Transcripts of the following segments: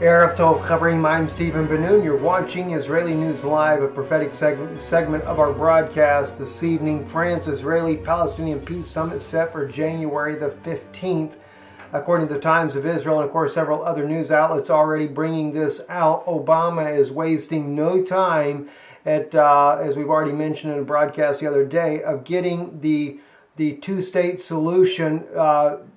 Erev Tov Chavrim, I'm Stephen Ben-Nun. You're watching Israeli News Live, a prophetic segment of our broadcast this evening. France-Israeli-Palestinian Peace Summit set for January the 15th. According to the Times of Israel, and of course several other news outlets already bringing this out, Obama is wasting no time at, as we've already mentioned in a broadcast the other day, of getting the two-state solution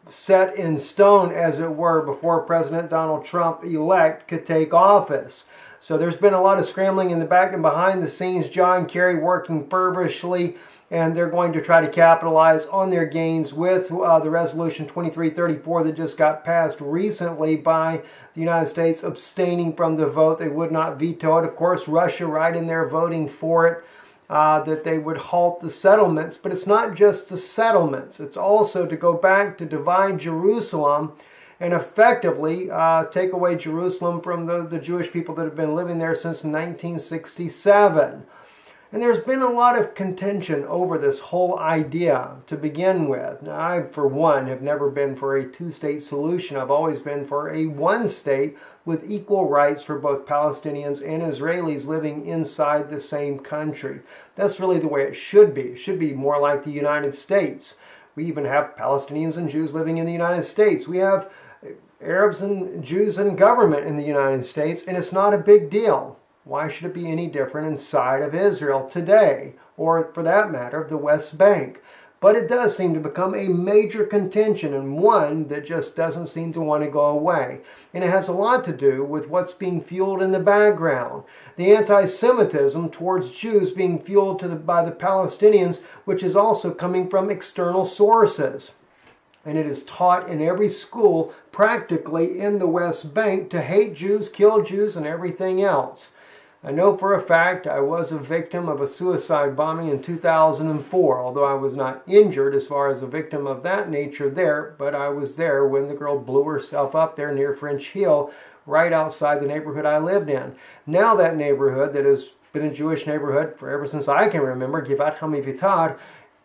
set in stone, as it were, before President Donald Trump elect could take office. So there's been a lot of scrambling in the back and behind the scenes. John Kerry working feverishly, and they're going to try to capitalize on their gains with the Resolution 2334 that just got passed recently by the United States abstaining from the vote. They would not veto it. Of course, Russia right in there voting for it. That they would halt the settlements. But it's not just the settlements. It's also to go back to divide Jerusalem and effectively take away Jerusalem from the Jewish people that have been living there since 1967. And there's been a lot of contention over this whole idea to begin with. Now, I, for one, have never been for a two-state solution. I've always been for a one-state with equal rights for both Palestinians and Israelis living inside the same country. That's really the way it should be. It should be more like the United States. We even have Palestinians and Jews living in the United States. We have Arabs and Jews in government in the United States, and it's not a big deal. Why should it be any different inside of Israel today, or for that matter, the West Bank? But it does seem to become a major contention, and one that just doesn't seem to want to go away. And it has a lot to do with what's being fueled in the background. The anti-Semitism towards Jews being fueled by the Palestinians, which is also coming from external sources. And it is taught in every school, practically in the West Bank, to hate Jews, kill Jews, and everything else. I know for a fact I was a victim of a suicide bombing in 2004, although I was not injured as far as a victim of that nature there, but I was there when the girl blew herself up there near French Hill, right outside the neighborhood I lived in. Now that neighborhood, that has been a Jewish neighborhood for ever since I can remember, Givat Hamivitar,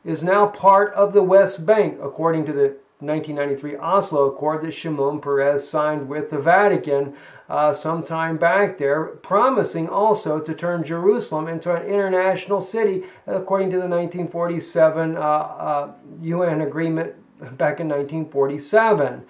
is now part of the West Bank, according to the 1993 Oslo Accord that Shimon Peres signed with the Vatican some time back there, promising also to turn Jerusalem into an international city, according to the 1947 UN agreement back in 1947,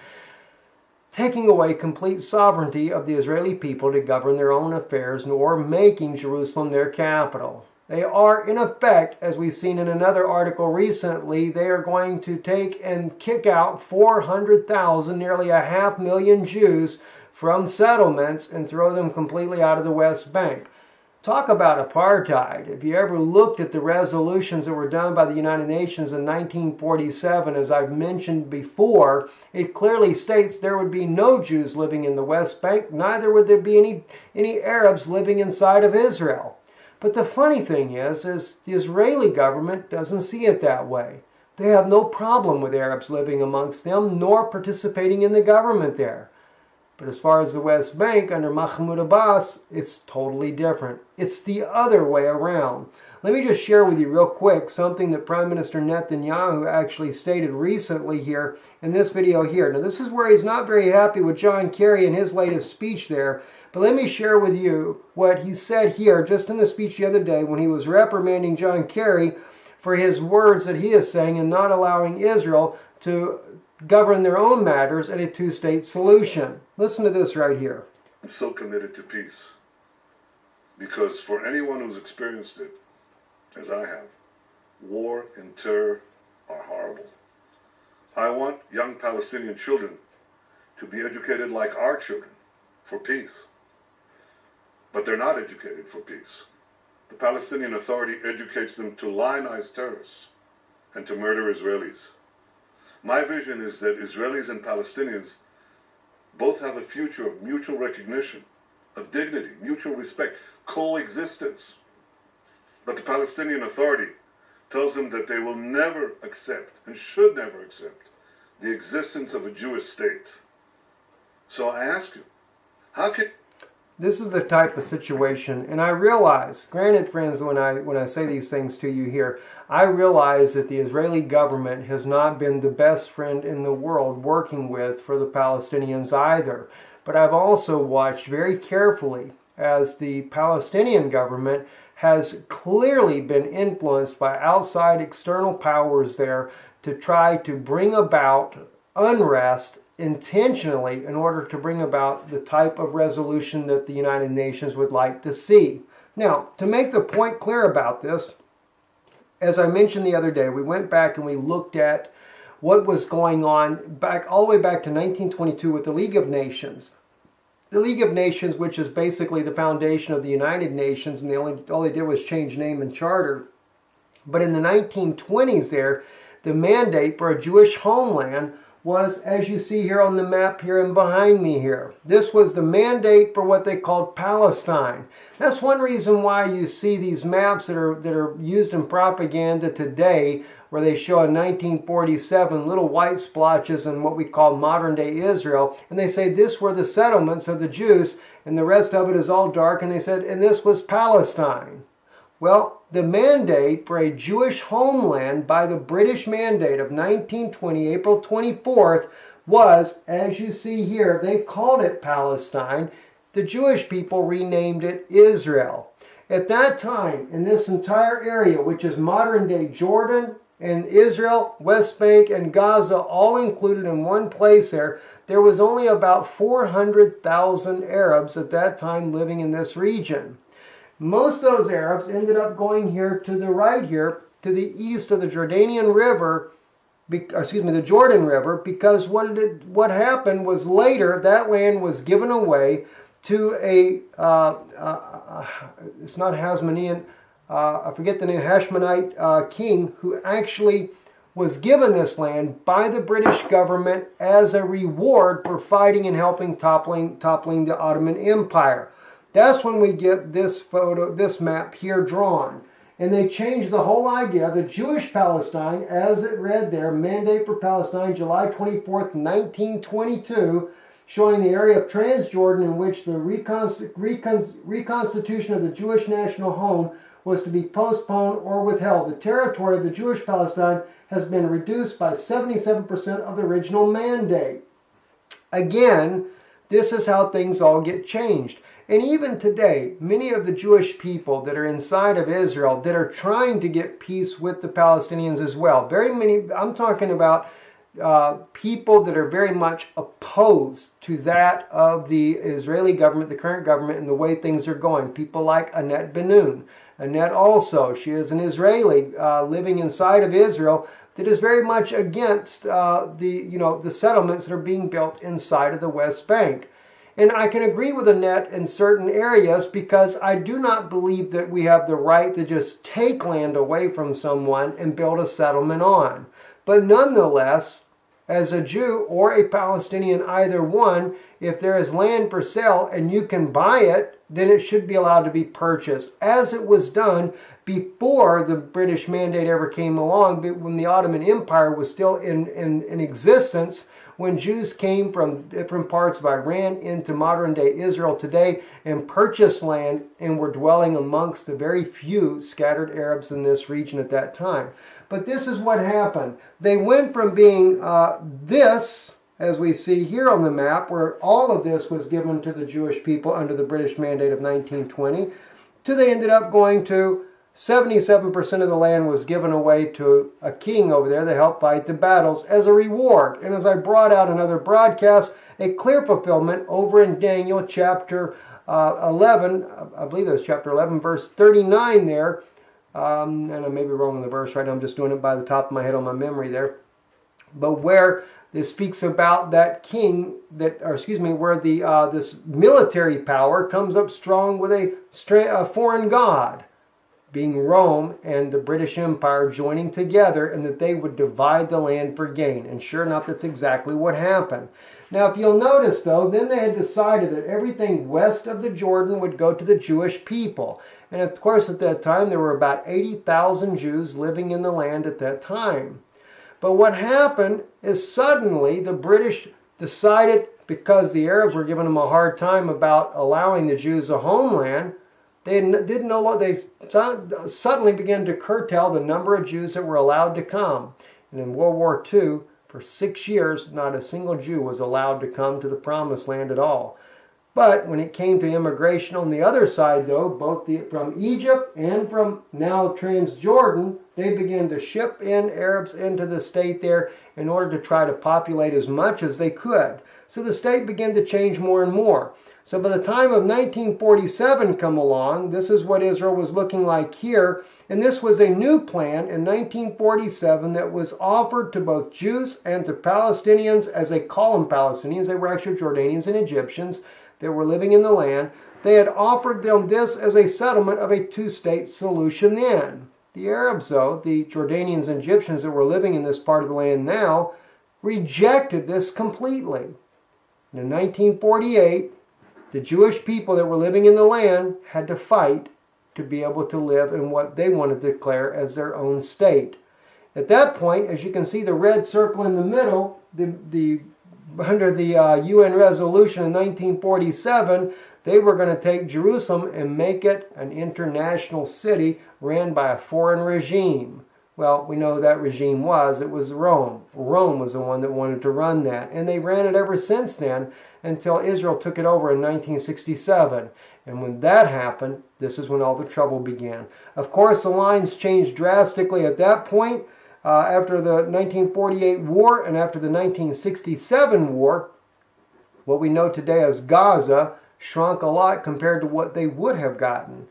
taking away complete sovereignty of the Israeli people to govern their own affairs, nor making Jerusalem their capital. They are, in effect, as we've seen in another article recently, they are going to take and kick out 400,000, nearly 500,000 Jews from settlements and throw them completely out of the West Bank. Talk about apartheid. If you ever looked at the resolutions that were done by the United Nations in 1947, as I've mentioned before, it clearly states there would be no Jews living in the West Bank, neither would there be any Arabs living inside of Israel. But the funny thing is the Israeli government doesn't see it that way. They have no problem with Arabs living amongst them, nor participating in the government there. But as far as the West Bank, under Mahmoud Abbas, it's totally different. It's the other way around. Let me just share with you real quick something that Prime Minister Netanyahu actually stated recently here in this video here. Now, this is where he's not very happy with John Kerry in his latest speech there. But let me share with you what he said here just in the speech the other day when he was reprimanding John Kerry for his words that he is saying and not allowing Israel to govern their own matters in a two-state solution. Listen to this right here. I'm so committed to peace because for anyone who's experienced it, as I have, war and terror are horrible. I want young Palestinian children to be educated like our children for peace. But they're not educated for peace. The Palestinian Authority educates them to lionize terrorists and to murder Israelis. My vision is that Israelis and Palestinians both have a future of mutual recognition, of dignity, mutual respect, coexistence. But the Palestinian Authority tells them that they will never accept and should never accept the existence of a Jewish state. So I ask you, how can... This is the type of situation, and I realize, granted friends, when I say these things to you here, I realize that the Israeli government has not been the best friend in the world working with for the Palestinians either. but I've also watched very carefully as the Palestinian government has clearly been influenced by outside external powers there to try to bring about unrest intentionally in order to bring about the type of resolution that the United Nations would like to see. Now, to make the point clear about this, as I mentioned the other day, we went back and we looked at what was going on all the way back to 1922 with the League of Nations. The League of Nations, which is basically the foundation of the United Nations, and all they did was change name and charter. But in the 1920s there, the mandate for a Jewish homeland was, as you see here on the map here and behind me here. This was the mandate for what they called Palestine. That's one reason why you see these maps that are used in propaganda today, where they show in 1947 little white splotches in what we call modern-day Israel, and they say this were the settlements of the Jews, and the rest of it is all dark, and they said, and this was Palestine. Well, the mandate for a Jewish homeland by the British Mandate of 1920, April 24th, was, as you see here, they called it Palestine. The Jewish people renamed it Israel. At that time, in this entire area, which is modern-day Jordan and Israel, West Bank, and Gaza, all included in one place there was only about 400,000 Arabs at that time living in this region. Most of those Arabs ended up going here to the right here, to the east of the Jordanian River, the Jordan River, because what happened was later that land was given away to it's not Hasmonean, I forget the name, Hashmonite king, who actually was given this land by the British government as a reward for fighting and helping toppling the Ottoman Empire. That's when we get this map here drawn. And they changed the whole idea. The Jewish Palestine, as it read there, Mandate for Palestine, July 24th, 1922, showing the area of Transjordan in which the reconstitution of the Jewish national home was to be postponed or withheld. The territory of the Jewish Palestine has been reduced by 77% of the original mandate. Again, this is how things all get changed. And even today, many of the Jewish people that are inside of Israel that are trying to get peace with the Palestinians as well, very many, I'm talking about people that are very much opposed to that of the Israeli government, the current government, and the way things are going. People like Annette Ben-Nun. Annette also, she is an Israeli living inside of Israel that is very much against the settlements that are being built inside of the West Bank. And I can agree with Annette in certain areas because I do not believe that we have the right to just take land away from someone and build a settlement on. But nonetheless, as a Jew or a Palestinian, either one, if there is land for sale and you can buy it, then it should be allowed to be purchased, as it was done before the British Mandate ever came along, but when the Ottoman Empire was still in existence, when Jews came from different parts of Iran into modern-day Israel today and purchased land and were dwelling amongst the very few scattered Arabs in this region at that time. But this is what happened. They went from being this, as we see here on the map, where all of this was given to the Jewish people under the British Mandate of 1920, to they ended up going to 77% of the land was given away to a king over there to help fight the battles as a reward. And as I brought out in other broadcasts, a clear fulfillment over in Daniel chapter 11, I believe that's chapter 11, verse 39 there. And I may be wrong in the verse right now, I'm just doing it by the top of my head on my memory there. But where this speaks about that king, where this military power comes up strong with a foreign god, being Rome and the British Empire joining together, and that they would divide the land for gain. And sure enough, that's exactly what happened. Now, if you'll notice, though, then they had decided that everything west of the Jordan would go to the Jewish people. And of course, at that time, there were about 80,000 Jews living in the land at that time. But what happened is suddenly the British decided, because the Arabs were giving them a hard time about allowing the Jews a homeland, they suddenly began to curtail the number of Jews that were allowed to come. And in World War II, For 6 years, not a single Jew was allowed to come to the Promised Land at all. But when it came to immigration on the other side, though, both from Egypt and from now Transjordan, they began to ship in Arabs into the state there in order to try to populate as much as they could. So the state began to change more and more. So by the time of 1947 come along, this is what Israel was looking like here. And this was a new plan in 1947 that was offered to both Jews and to Palestinians, as they call them Palestinians. They were actually Jordanians and Egyptians that were living in the land. They had offered them this as a settlement of a two-state solution then. The Arabs, though, the Jordanians and Egyptians that were living in this part of the land now, rejected this completely. And in 1948, the Jewish people that were living in the land had to fight to be able to live in what they wanted to declare as their own state. At that point, as you can see the red circle in the middle, under the UN resolution in 1947, they were going to take Jerusalem and make it an international city ran by a foreign regime. Well, we know who that regime was. It was Rome. Rome was the one that wanted to run that. And they ran it ever since then until Israel took it over in 1967. And when that happened, this is when all the trouble began. Of course, the lines changed drastically at that point. After the 1948 war and after the 1967 war, what we know today as Gaza shrunk a lot compared to what they would have gotten.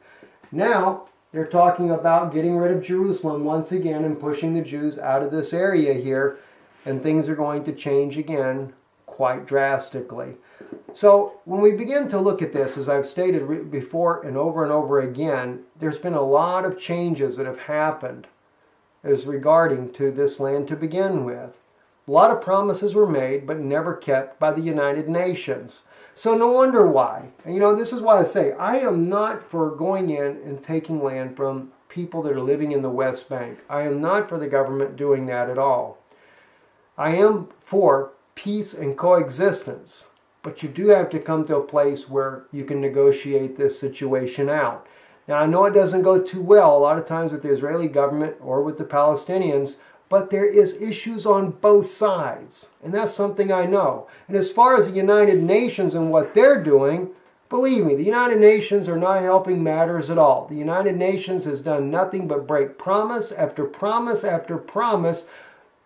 Now, they're talking about getting rid of Jerusalem once again and pushing the Jews out of this area here, and things are going to change again quite drastically. So when we begin to look at this, as I've stated before and over again, there's been a lot of changes that have happened as regarding to this land to begin with. A lot of promises were made, but never kept by the United Nations. So no wonder why. And this is why I say, I am not for going in and taking land from people that are living in the West Bank. I am not for the government doing that at all. I am for peace and coexistence. But you do have to come to a place where you can negotiate this situation out. Now, I know it doesn't go too well a lot of times with the Israeli government or with the Palestinians, but there is issues on both sides. And that's something I know. And as far as the United Nations and what they're doing, believe me, the United Nations are not helping matters at all. The United Nations has done nothing but break promise after promise after promise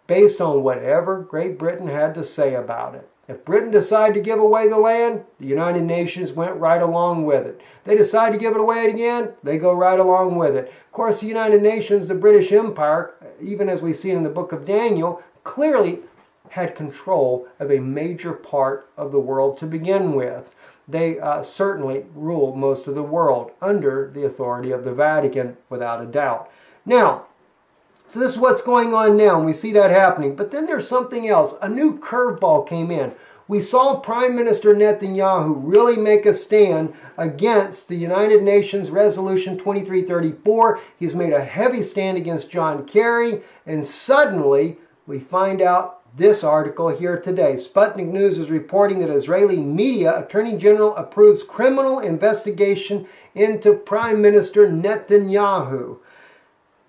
based on whatever Great Britain had to say about it. If Britain decided to give away the land, the United Nations went right along with it. They decide to give it away again, they go right along with it. Of course, the United Nations, the British Empire, even as we see in the book of Daniel, clearly had control of a major part of the world to begin with. They certainly ruled most of the world under the authority of the Vatican, without a doubt. Now, so this is what's going on now, and we see that happening. But then there's something else. A new curveball came in. We saw Prime Minister Netanyahu really make a stand against the United Nations Resolution 2334. He's made a heavy stand against John Kerry, and suddenly we find out this article here today. Sputnik News is reporting that Israeli media Attorney General approves criminal investigation into Prime Minister Netanyahu.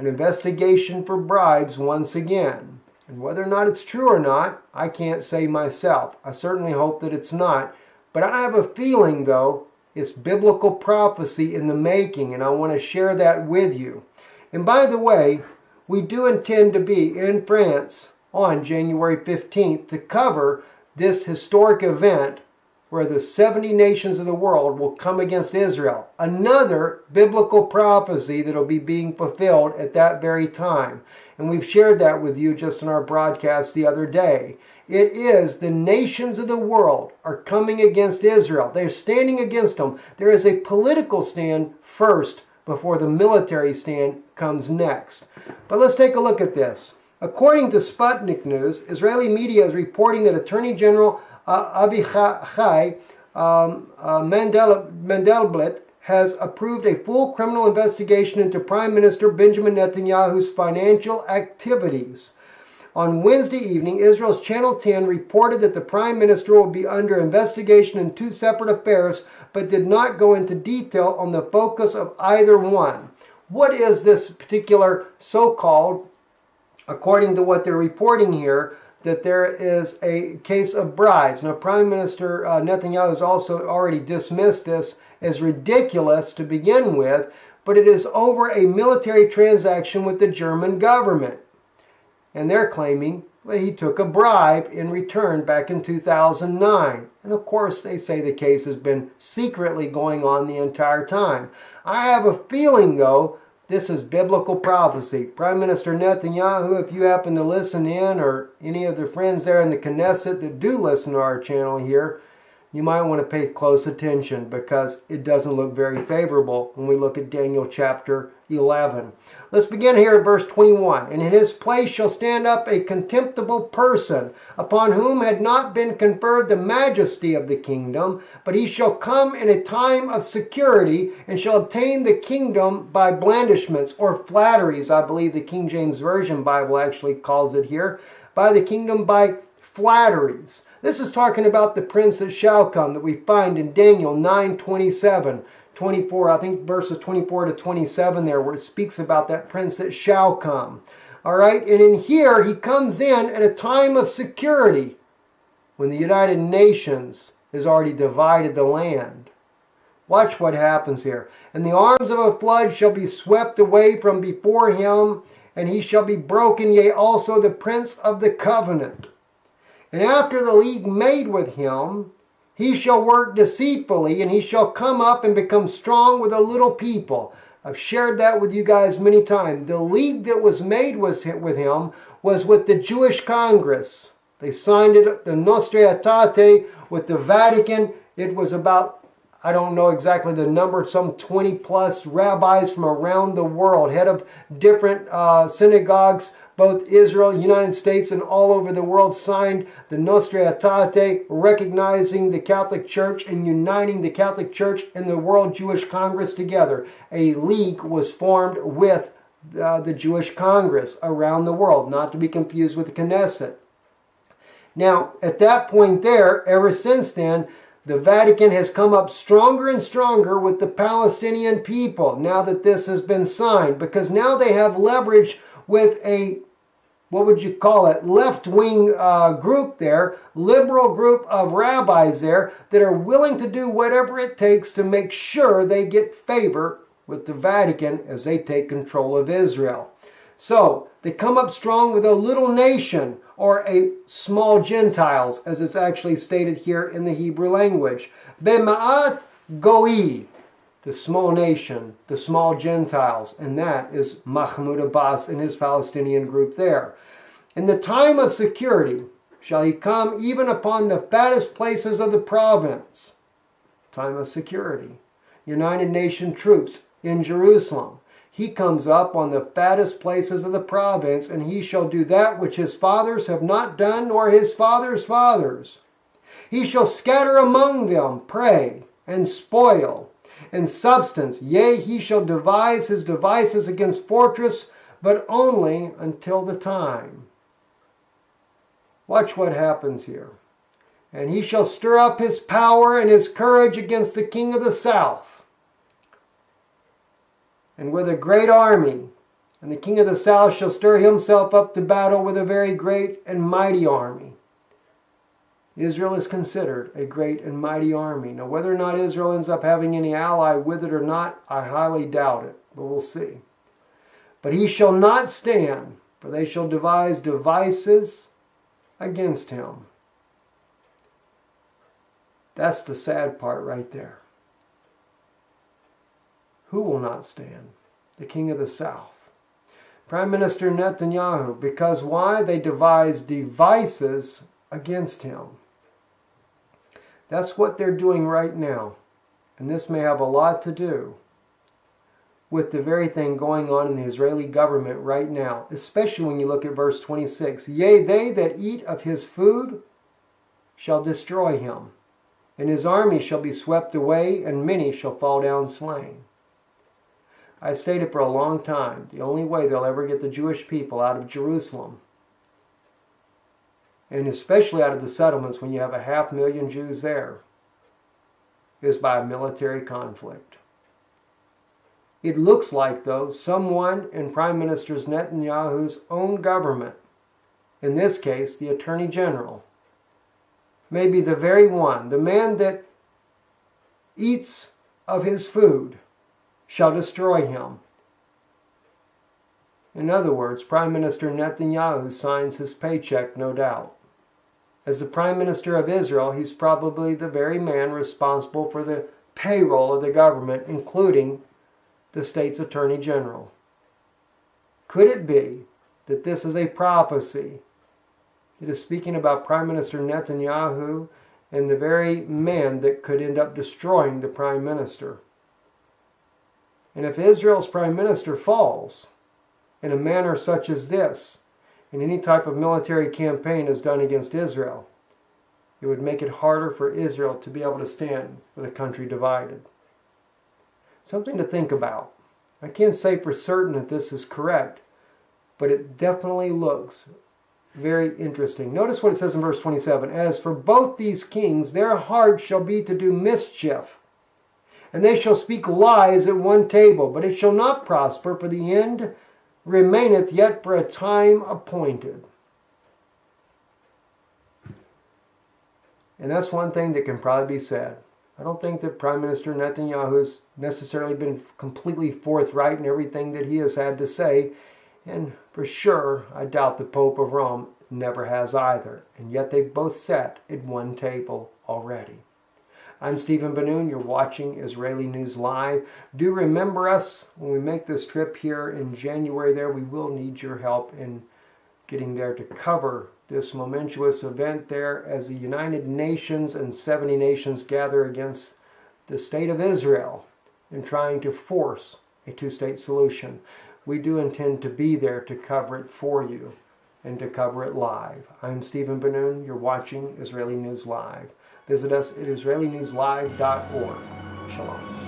An investigation for bribes once again. And whether or not it's true or not, I can't say myself. I certainly hope that it's not. But I have a feeling, though, it's biblical prophecy in the making, and I want to share that with you. And by the way, we do intend to be in France on January 15th to cover this historic event where the 70 nations of the world will come against Israel. Another biblical prophecy that will be being fulfilled at that very time. And we've shared that with you just in our broadcast the other day. It is the nations of the world are coming against Israel. They're standing against them. There is a political stand first before the military stand comes next. But let's take a look at this. According to Sputnik News, Israeli media is reporting that Attorney General Avichai Mandelblit has approved a full criminal investigation into Prime Minister Benjamin Netanyahu's financial activities. On Wednesday evening, Israel's Channel 10 reported that the Prime Minister will be under investigation in two separate affairs, but did not go into detail on the focus of either one. What is this particular so-called, according to what they're reporting here, that there is a case of bribes. Now, Prime Minister Netanyahu has also already dismissed this as ridiculous to begin with, but it is over a military transaction with the German government. And they're claiming that he took a bribe in return back in 2009. And of course, they say the case has been secretly going on the entire time. I have a feeling, though, this is biblical prophecy. Prime Minister Netanyahu, if you happen to listen in, or any of their friends there in the Knesset that do listen to our channel here, you might want to pay close attention, because it doesn't look very favorable when we look at Daniel chapter 11. Let's begin here at verse 21. And in his place shall stand up a contemptible person, upon whom had not been conferred the majesty of the kingdom, but he shall come in a time of security, and shall obtain the kingdom by blandishments, or flatteries. I believe the King James Version Bible actually calls it here. By the kingdom by flatteries. This is talking about the prince that shall come that we find in Daniel 9:27, 24, I think verses 24 to 27 there, where it speaks about that prince that shall come. All right, and in here he comes in at a time of security when the United Nations has already divided the land. Watch what happens here. And the arms of a flood shall be swept away from before him, and he shall be broken, yea, also the prince of the covenant. And after the league made with him, he shall work deceitfully, and he shall come up and become strong with a little people. I've shared that with you guys many times. The league that was made with him was with the Jewish Congress. They signed it, the Nostra Aetate, with the Vatican. It was about, I don't know exactly the number, some 20 plus rabbis from around the world, head of different synagogues, both Israel, United States, and all over the world, signed the Nostra Aetate, recognizing the Catholic Church and uniting the Catholic Church and the World Jewish Congress together. A league was formed with the Jewish Congress around the world, not to be confused with the Knesset. Now, at that point there, ever since then, the Vatican has come up stronger and stronger with the Palestinian people now that this has been signed, because now they have leverage with a, what would you call it, left-wing group there, liberal group of rabbis there that are willing to do whatever it takes to make sure they get favor with the Vatican as they take control of Israel. So they come up strong with a little nation, or a small Gentiles, as it's actually stated here in the Hebrew language. Bema'at goi, the small nation, the small Gentiles, and that is Mahmoud Abbas and his Palestinian group there. In the time of security shall he come even upon the fattest places of the province. Time of security. United Nation troops in Jerusalem. He comes up on the fattest places of the province, and he shall do that which his fathers have not done, nor his fathers' fathers. He shall scatter among them prey and spoil and substance. Yea, he shall devise his devices against fortress, but only until the time. Watch what happens here. And he shall stir up his power and his courage against the king of the south. And with a great army, and the king of the south shall stir himself up to battle with a very great and mighty army. Israel is considered a great and mighty army. Now, whether or not Israel ends up having any ally with it or not, I highly doubt it, but we'll see. But he shall not stand, for they shall devise devices against him. That's the sad part right there. Who will not stand? The king of the south. Prime Minister Netanyahu. Because why? They devise devices against him. That's what they're doing right now. And this may have a lot to do with the very thing going on in the Israeli government right now, especially when you look at verse 26. Yea, they that eat of his food shall destroy him, and his army shall be swept away, and many shall fall down slain. I've stated for a long time, the only way they'll ever get the Jewish people out of Jerusalem, and especially out of the settlements when you have 500,000 Jews there, is by a military conflict. It looks like, though, someone in Prime Minister Netanyahu's own government in this case the Attorney General, may be the very one, the man that eats of his food shall destroy him. In other words, Prime Minister Netanyahu signs his paycheck, no doubt. As the Prime Minister of Israel, he's probably the very man responsible for the payroll of the government, including the state's Attorney General. Could it be that this is a prophecy that is speaking about Prime Minister Netanyahu and the very man that could end up destroying the Prime Minister? And if Israel's Prime Minister falls in a manner such as this, and any type of military campaign is done against Israel, it would make it harder for Israel to be able to stand with a country divided. Something to think about. I can't say for certain that this is correct, but it definitely looks very interesting. Notice what it says in verse 27. As for both these kings, their heart shall be to do mischief, and they shall speak lies at one table, but it shall not prosper, for the end remaineth yet for a time appointed. And that's one thing that can probably be said. I don't think that Prime Minister Netanyahu has necessarily been completely forthright in everything that he has had to say. And for sure, I doubt the Pope of Rome never has either. And yet they've both sat at one table already. I'm Stephen Ben-Nun. You're watching Israeli News Live. Do remember us when we make this trip here in January there. We will need your help in getting there to cover this momentous event there as the United Nations and 70 nations gather against the state of Israel in trying to force a two-state solution. We do intend to be there to cover it for you and to cover it live. I'm Stephen Ben-Nun. You're watching Israeli News Live. Visit us at israelinewslive.org. Shalom.